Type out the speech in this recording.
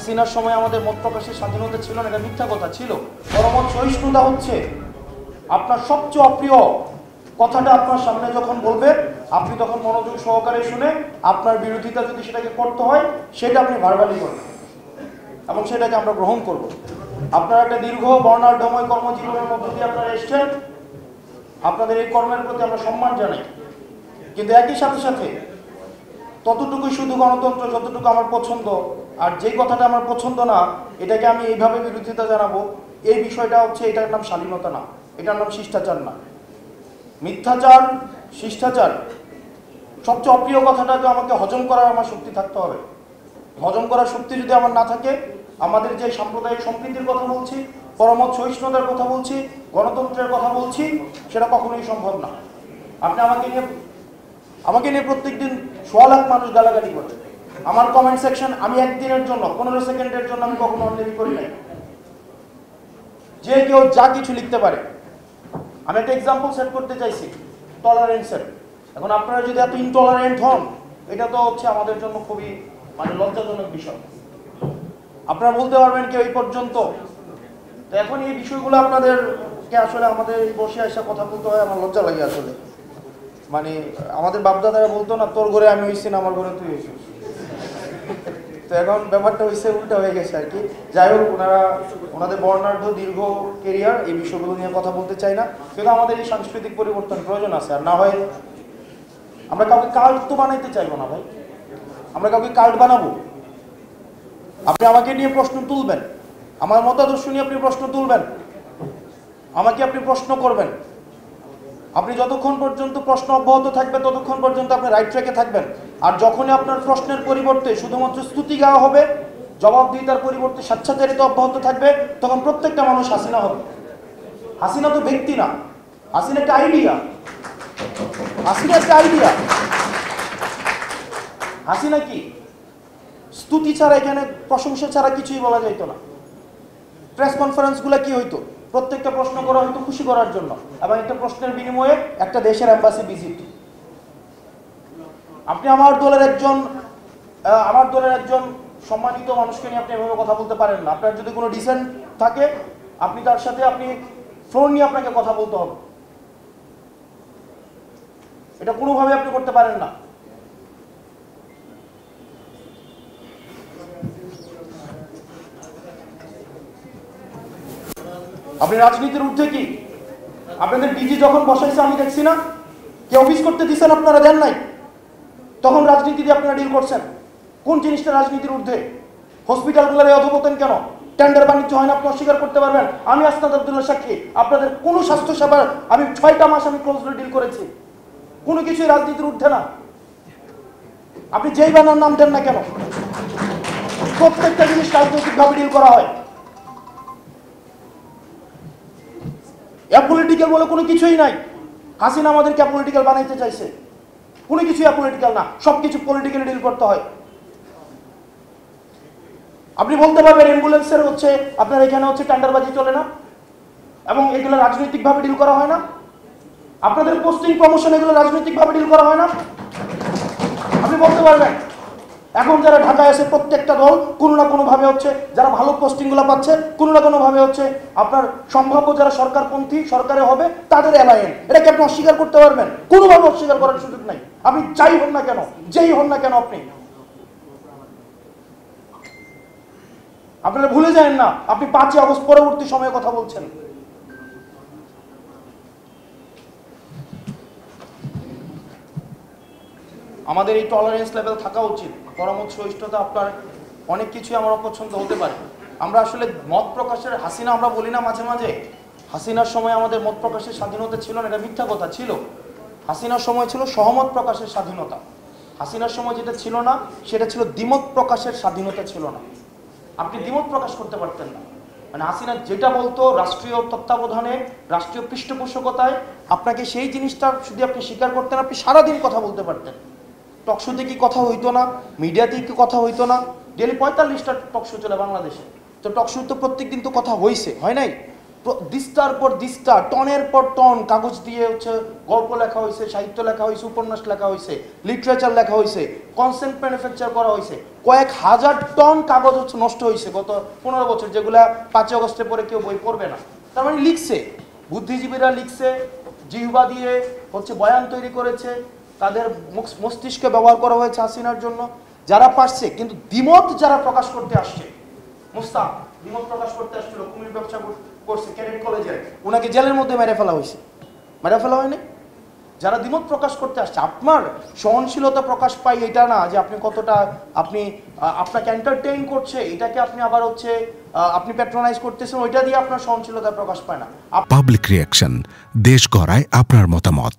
হাসিনার সময় আমাদের মত প্রকাশের স্বাধীনতা ছিল না, এটা মিথ্যা কথা ছিল। পরমত সহিষ্ণুতা হচ্ছে আপনার সবচেয়ে অপ্রিয় কথাটা আপনার সামনে যখন বলবে, আপনি তখন মনোযোগ সহকারে শুনে আপনার বিরোধিতা যদি সেটাকে করতে হয় সেটা আপনি ভার্বালি করবেন এবং সেটাকে আমরা গ্রহণ করব। আপনারা একটা দীর্ঘ বর্ণাঢ্যময় কর্মজীবনের মধ্য দিয়ে আপনারা এসছেন, আপনাদের এই কর্মের প্রতি আমরা সম্মান জানাই। কিন্তু একই সাথে সাথে ততটুকুই শুধু গণতন্ত্র যতটুকু আমার পছন্দ, আর যে কথাটা আমার পছন্দ না এটাকে আমি এইভাবে বিরোধিতা জানাবো, এই বিষয়টা হচ্ছে এটার নাম শালীনতা না, এটার নাম শিষ্টাচার না। মিথ্যাচার, শিষ্টাচার, সবচেয়ে অপ্রিয় কথাটাকে আমাকে হজম করার আমার শক্তি থাকতে হবে। হজম করার শক্তি যদি আমার না থাকে, আমাদের যে সাম্প্রদায়িক সম্প্রীতির কথা বলছি, পরমত সহিষ্ণুতার কথা বলছি, গণতন্ত্রের কথা বলছি, সেটা কখনোই সম্ভব না। আপনি আমাকে নিয়ে প্রত্যেকদিন 100 লাখ মানুষ গালাগালি করে। আমার কমেন্ট সেকশন আমি একদিনের জন্য 15 সেকেন্ডের জন্য আমি কখনো অনলাইন করি নাই। যে কেউ যা কিছু লিখতে পারে। আমি একটা এক্সাম্পল সেট করতে চাইছি টলারেন্সের। এখন আপনারা যদি এত ইনটলারেন্ট হন, এটা তো হচ্ছে আমাদের জন্য খুবই লজ্জাজনক বিষয়। আপনারা বলতে পারবেন কি এই পর্যন্ত। তো এখন এই বিষয়গুলো আপনাদেরকে আসলে আমাদের বসে এসে কথা বলতে হয়, আমার লজ্জা লাগে আসলে। আমাদের বাপদাদারা বলতো না, তোর ঘরে আমি হইছি না আমার ঘরে তুই হইছিস। তো এখন ব্যাপারটা হয়েছে উল্টা হয়ে গেছে আর কি। যাই হোক, ওনাদের বর্ণাঢ্য দীর্ঘ কেরিয়ার, এই বিষয়গুলো নিয়ে কথা বলতে চাই না। কিন্তু আমাদের এই সাংস্কৃতিক পরিবর্তন প্রয়োজন আছে। আর না হয় আমরা কাউকে কাল্ট তো বানাইতে চাইবো না ভাই, আমরা কাউকে কাল্ট বানাবো। আপনি আমাকে নিয়ে প্রশ্ন তুলবেন, আমার মতাদর্শ নিয়ে আপনি প্রশ্ন তুলবেন, আমাকে আপনি প্রশ্ন করবেন। আপনি যতক্ষণ পর্যন্ত প্রশ্ন অব্যাহত থাকবে ততক্ষণ পর্যন্ত আপনি রাইট ট্র্যাকে থাকবেন। আর যখনই আপনার প্রশ্নের পরিবর্তে শুধুমাত্র স্তুতি গাওয়া হবে, জবাবদিহিতার পরিবর্তে স্বেচ্ছাচারিতা অব্যাহত থাকবে, তখন প্রত্যেকটা মানুষ হাসিনা হবে। হাসিনা তো ব্যক্তি না, হাসিনা একটা আইডিয়া। হাসিনা একটা আইডিয়া। হাসিনা কি? স্তুতি ছাড়া, এখানে প্রশংসা ছাড়া কিছুই বলা যাইতো না। প্রেস কনফারেন্সগুলো কি হইতো? প্রত্যেকটা প্রশ্ন করা হয়তো খুশি করার জন্য, এবং একটা প্রশ্নের বিনিময়ে একটা দেশের এম্বাসি ভিজিট। আপনি আমার দলের একজন সম্মানিত মানুষকে নিয়ে আপনি এভাবে কথা বলতে পারেন না। আপনার যদি কোনো ডিসেন্ট থাকে, আপনি তার সাথে ফ্লোর নিয়ে আপনাকে কথা বলতে হবে। এটা কোনোভাবে আপনি করতে পারেন না। আপনি রাজনীতির ঊর্ধ্বে কি? আপনাদের ডিজি যখন বসাইছে আমি দেখছি না, কে অফিস করতে দিচ্ছেন আপনারা দেন নাই, তখন রাজনীতি দিয়ে আপনারা ডিল করছেন। কোন জিনিসটা রাজনীতির ঊর্ধ্বে? হসপিটালগুলোর এই অধপতন কেন? টেন্ডার বাণিজ্য হয় না, আপনি অস্বীকার করতে পারবেন। আমি আসনাদ আব্দুল্লাহ সাক্ষী, আপনাদের কোনো স্বাস্থ্য সেবার আমি 6টা মাস আমি ক্লোজলি ডিল করেছি। কোনো কিছুই রাজনীতির ঊর্ধ্বে না। আপনি যেই বানার নাম দেন না কেন, প্রত্যেকটা জিনিস রাজনৈতিকভাবে ডিল করা হয়। অ্যাপলিটিক্যাল বলে কোনো কিছুই নাই। হাসিনা আমাদেরকে অ্যাপলিটিক্যাল বানাইতে চাইছে। কোনো কিছুই অ্যাপলিটিক্যাল না, সবকিছু পলিটিক্যালি ডিল করতে হয়। আপনি বলতে পারবেন অ্যাম্বুলেন্সের আপনার এখানে টেন্ডারবাজি চলে না এবং এগুলো রাজনৈতিকভাবে ডিল করা হয় না? আপনাদের পোস্টিং প্রমোশন এগুলো রাজনৈতিকভাবে ডিল করা হয় না? আপনি বলতে পারবেন। এখন যারা ঢাকায় আছে প্রত্যেকটা দল কোনো না কোনোভাবে যারা ভালো পোস্টিংগুলো পাচ্ছে, কোনো না কোনোভাবে আপনার সম্ভাব্য যারা সরকারপন্থী, সরকারে হবে তাদের অ্যালায়েন্স। এটাকে আপনি অস্বীকার করতে পারবেন? কোনোভাবে অস্বীকার করার সুযোগ নাই। আপনি যাই হন না কেন, যেই হন না কেন, আপনারা ভুলে যান না আপনি 5ই আগস্ট পরবর্তী সময়ে কথা বলছেন। আমাদের এই টলারেন্স লেভেল থাকা উচিত। পরমত সহিষ্ণুতা, আপনার অনেক কিছুই আমার অপছন্দ হতে পারে। আমরা আসলে মত প্রকাশের, হাসিনা আমরা বলি না মাঝে মাঝে হাসিনার সময় আমাদের মত প্রকাশের স্বাধীনতা ছিল না, এটা মিথ্যা কথা ছিল। হাসিনার সময় ছিল সহমত প্রকাশের স্বাধীনতা। হাসিনার সময় যেটা ছিল না সেটা ছিল দ্বিমত প্রকাশের স্বাধীনতা ছিল না। আপনি দ্বিমত প্রকাশ করতে পারতেন না। হাসিনা যেটা বলতো রাষ্ট্রীয় তত্ত্বাবধানে, রাষ্ট্রীয় পৃষ্ঠপোষকতায়, আপনাকে সেই জিনিসটা যদি আপনি স্বীকার করতেন, আপনি সারাদিন কথা বলতে পারতেন। টকশোতে কি কথা হইতো না, মিডিয়াতে কি কথা হইতো না? ডেলি 45টা টকশো চলে বাংলাদেশে। তো টকশো তো প্রত্যেক দিন তো কথা হয়েছে, হয় নাই? দিস্তার পর দিস্তা, টনের পর টন কাগজ দিয়ে হচ্ছে গল্প লেখা হয়েছে, সাহিত্য লেখা হয়েছে, উপন্যাস লেখা হয়েছে, লিটারেচার লেখা হয়েছে, কনসেন্ট ম্যানুফ্যাকচার করা হয়েছে, কয়েক হাজার টন কাগজ হচ্ছে নষ্ট হয়েছে গত 15 বছর, যেগুলা 5 আগস্টের পরে কেউ বই পড়বে না। তার মানে লিখছে, বুদ্ধিজীবীরা লিখছে, জিহ্বা দিয়ে হচ্ছে বয়ান তৈরি করেছে, তাদের মস্তিষ্ক ব্যবহার করা হয়েছে হাসিনার জন্য, যারা পারছে। কিন্তু দ্বিমত যারা প্রকাশ করতে আসছে, মুস্তাক দ্বিমত প্রকাশ করতে আসছিল, কুমির ব্যবসা করছে ক্যাডেট কলেজে, ওনাকে জেলের মধ্যে মেরে ফেলা হয়েছে, মেরে ফেলা হয়নি। যারা দ্বিমত প্রকাশ করতে আসছে, আপনার সহনশীলতা প্রকাশ পাই এটা না যে আপনি কতটা আপনাকে এন্টারটেইন করছে, এটাকে আপনি আবার হচ্ছে আপনি প্যাট্রোনাইজ করতেছেন, ওইটা দিয়ে আপনার সহনশীলতা প্রকাশ পায় না। পাবলিক রিঅ্যাকশন, দেশ গড়ায় আপনার মতামত।